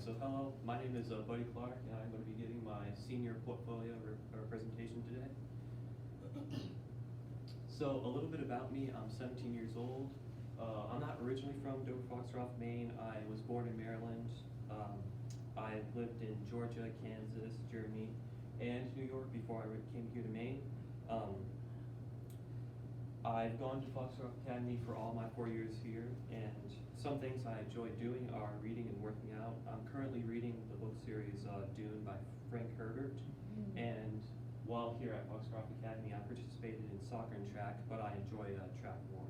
So hello, my name is Buddy Clark, and I'm going to be giving my senior portfolio presentation today. So a little bit about me, I'm 17 years old. I'm not originally from Dover Foxcroft, Maine. I was born in Maryland. I lived in Georgia, Kansas, Germany, and New York before I came here to Maine. I've gone to Foxcroft Academy for all my 4 years here, and some things I enjoy doing are reading and working out. I'm currently reading the book series Dune by Frank Herbert, and while here at Foxcroft Academy, I participated in soccer and track, but I enjoy track more.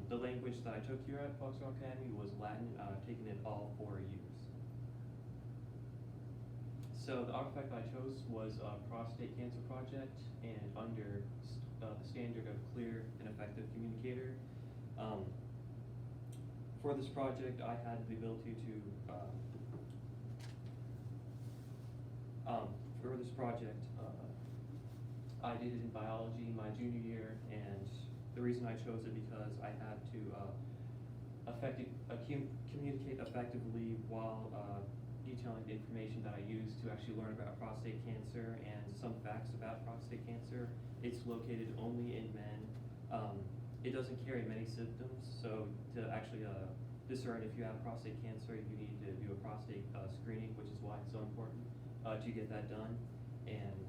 The language that I took here at Foxcroft Academy was Latin. I've taken it all 4 years. So the artifact I chose was a prostate cancer project, and under the standard of clear and effective communicator. For this project, I had the ability to, for this project, I did it in biology my junior year, and the reason I chose it because I had to communicate effectively while detailing the information that I used to actually learn about prostate cancer and some facts about prostate cancer. It's located only in men. It doesn't carry many symptoms, so to actually discern if you have prostate cancer, you need to do a prostate screening, which is why it's so important to get that done. And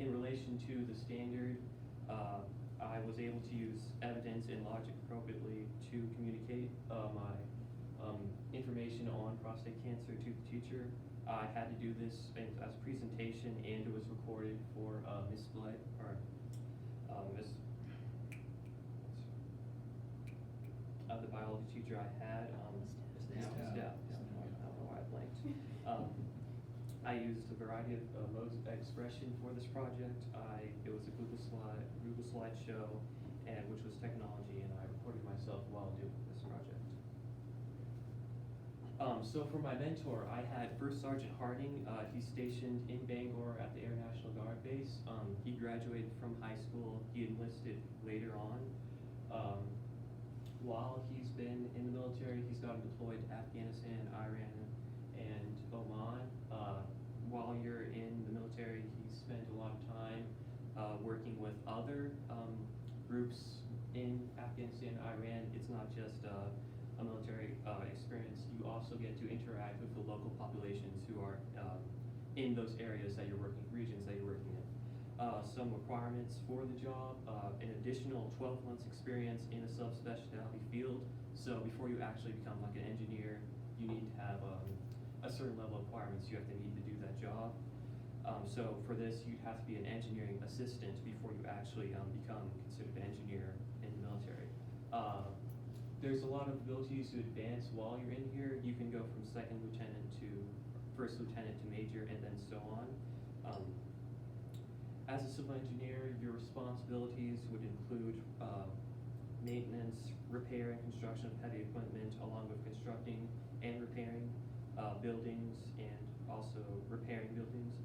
in relation to the standard, I was able to use evidence and logic appropriately to communicate my information on prostate cancer to the teacher. I had to do this as a presentation, and it was recorded for Miss Blake, or Miss, the biology teacher I had, Miss Depp. I don't know why I blanked. I used a variety of modes of expression for this project. It was a Google slideshow, and which was technology, and I recorded myself while doing this project. So for my mentor, I had First Sergeant Harding. He's stationed in Bangor at the Air National Guard base. He graduated from high school. He enlisted later on. While he's been in the military, he's gotten deployed to Afghanistan, Iran, and Oman. While you're in the military, he spent a lot of time working with other groups in Afghanistan, Iran. It's not just a military experience. You also get to interact with the local populations who are in those areas that you're working, regions that you're working in. Some requirements for the job, an additional 12 months experience in a subspecialty field. So before you actually become like an engineer, you need to have a certain level of requirements you have to need to do that job. So for this, you'd have to be an engineering assistant before you actually become considered an engineer in the military. There's a lot of abilities to advance while you're in here. You can go from second lieutenant to first lieutenant to major, and then so on. As a civil engineer, your responsibilities would include maintenance, repair, and construction of heavy equipment, along with constructing and repairing buildings, and also repairing buildings.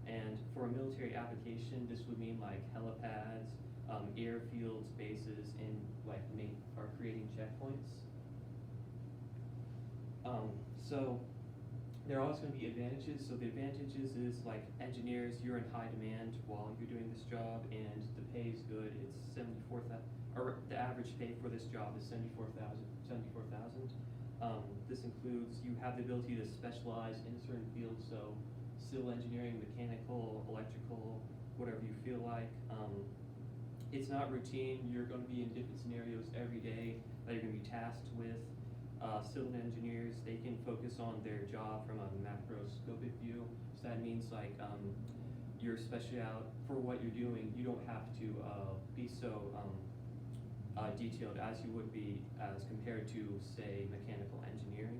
And for a military application, this would mean like helipads, airfields, bases, and like creating checkpoints. So there are always going to be advantages. So the advantages is like engineers, you're in high demand while you're doing this job, and the pay is good. It's 74,000, or the average pay for this job is 74,000. This includes you have the ability to specialize in a certain field. So civil engineering, mechanical, electrical, whatever you feel like. It's not routine. You're going to be in different scenarios every day that you're going to be tasked with. Civil engineers, they can focus on their job from a macroscopic view. So that means like you're special for what you're doing. You don't have to be so detailed as you would be as compared to, say, mechanical engineering.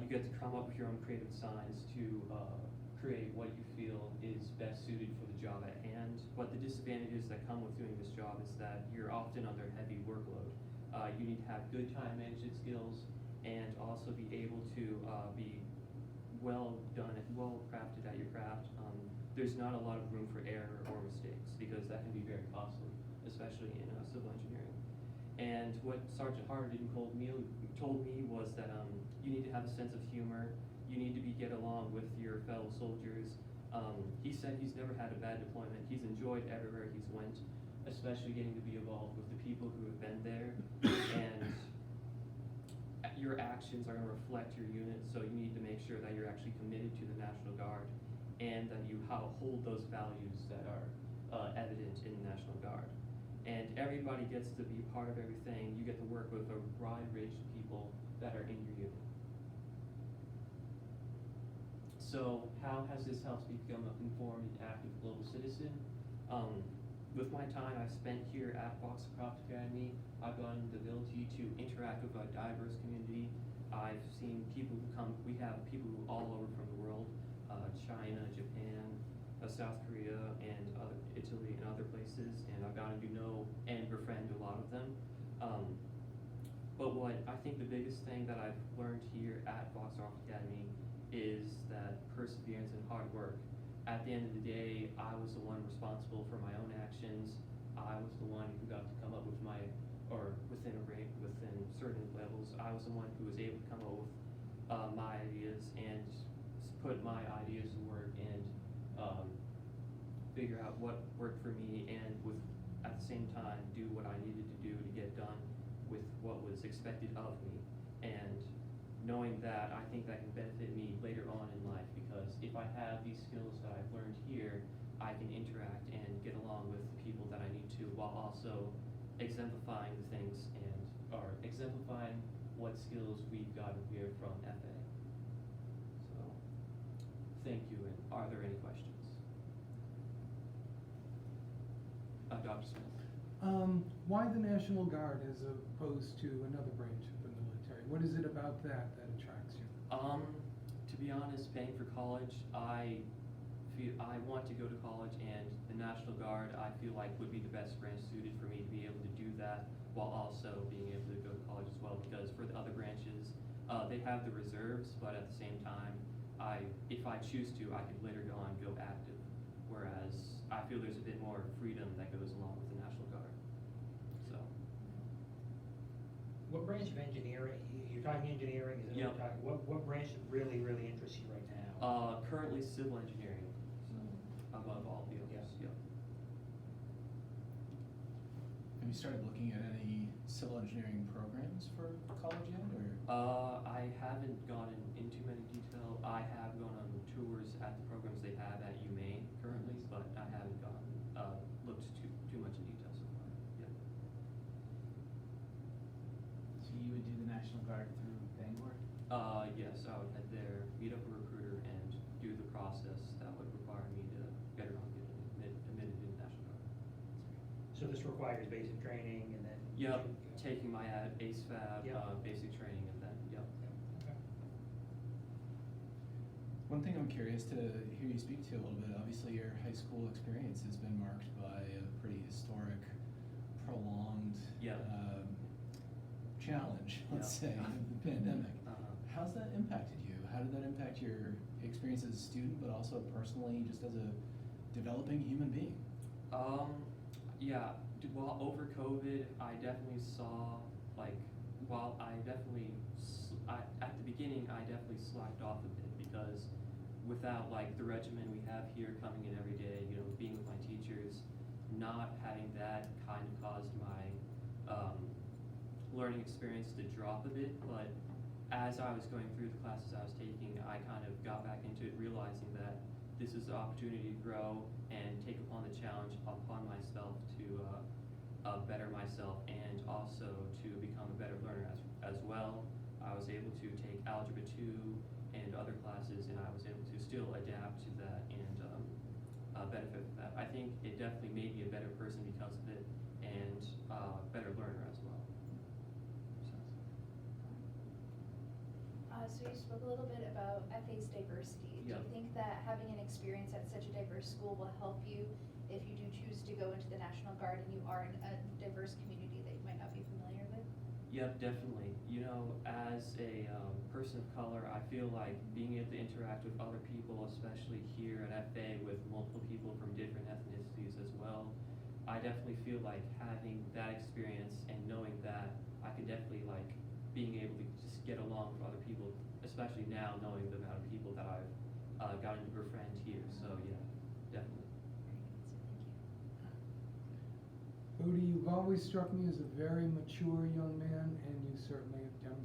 You get to come up with your own creative designs to create what you feel is best suited for the job at hand. But the disadvantages that come with doing this job is that you're often under heavy workload. You need to have good time management skills, and also be able to be well done, well crafted at your craft. There's not a lot of room for error or mistakes because that can be very costly, especially in civil engineering. And what Sergeant Hardin told me was that you need to have a sense of humor. You need to get along with your fellow soldiers. He said he's never had a bad deployment. He's enjoyed everywhere he's went, especially getting to be involved with the people who have been there. And your actions are going to reflect your unit, so you need to make sure that you're actually committed to the National Guard and that you hold those values that are evident in the National Guard. And everybody gets to be part of everything. You get to work with a wide range of people that are in your unit. So how has this helped me become an informed and active global citizen? With my time I've spent here at Foxcroft Academy, I've gotten the ability to interact with a diverse community. I've seen people we have people all over from the world, China, Japan, South Korea, and Italy and other places, and I've gotten to know and befriend a lot of them. But what I think the biggest thing that I've learned here at Foxcroft Academy is that perseverance and hard work. At the end of the day, I was the one responsible for my own actions. I was the one who got to come up with within certain levels, I was the one who was able to come up with my ideas and put my ideas to work and figure out what worked for me, and at the same time do what I needed to do to get done with what was expected of me. And knowing that, I think that can benefit me later on in life, because if I have these skills that I've learned here, I can interact and get along with the people that I need to, while also exemplifying what skills we've gotten here from FA. So, thank you, and are there any questions? Dr. Smith? Why the National Guard as opposed to another branch of the military? What is it about that attracts you? To be honest, paying for college, I want to go to college, and the National Guard I feel like would be the best branch suited for me to be able to do that while also being able to go to college as well, because for the other branches, they have the reserves, but at the same time, if I choose to, I could later go on and go active, whereas I feel there's a bit more freedom that goes along with the National Guard. So. What branch of engineering, you're talking engineering, is it? Yep. What branch really interests you right now? Currently civil engineering, so above all the others. Yeah. Yep. Have you started looking at any civil engineering programs for college yet, or? I haven't gone in too many detail. I have gone on tours at the programs they have at UMaine currently, but I haven't looked too much in detail so far. Yep. So you would do the National Guard through Bangor? Yes, I would head there, meet up a recruiter, and do the process that would require me to get around getting admitted to the National Guard. So this requires basic training and then? Yep, taking my ASVAB, Yep. basic training, and then, yep. Okay. One thing I'm curious to hear you speak to a little bit, obviously your high school experience has been marked by a pretty historic, prolonged Yeah. challenge, let's say, the pandemic. How's that impacted you? How did that impact your experience as a student, but also personally, just as a developing human being? Yeah, while over COVID, I definitely saw, at the beginning, I definitely slacked off a bit, because without the regimen we have here coming in every day, being with my teachers, not having that kind of caused my learning experience to drop a bit. But as I was going through the classes I was taking, I kind of got back into it, realizing that this is an opportunity to grow and take upon the challenge upon myself to better myself, and also to become a better learner as well. I was able to take Algebra 2 and other classes, and I was able to still adapt to that and benefit from that. I think it definitely made me a better person because of it, and better learner as well. So you spoke a little bit about FA's diversity. Yeah. Do you think that having an experience at such a diverse school will help you if you do choose to go into the National Guard and you are in a diverse community that you might not be familiar with? Yep, definitely. As a person of color, I feel like being able to interact with other people, especially here at FA with multiple people from different ethnicities as well, I definitely feel like having that experience and knowing that I could definitely like being able to just get along with other people, especially now knowing the amount of people that I've gotten to befriend here. So yeah, definitely. Bodie, you've always struck me as a very mature young man, and you certainly have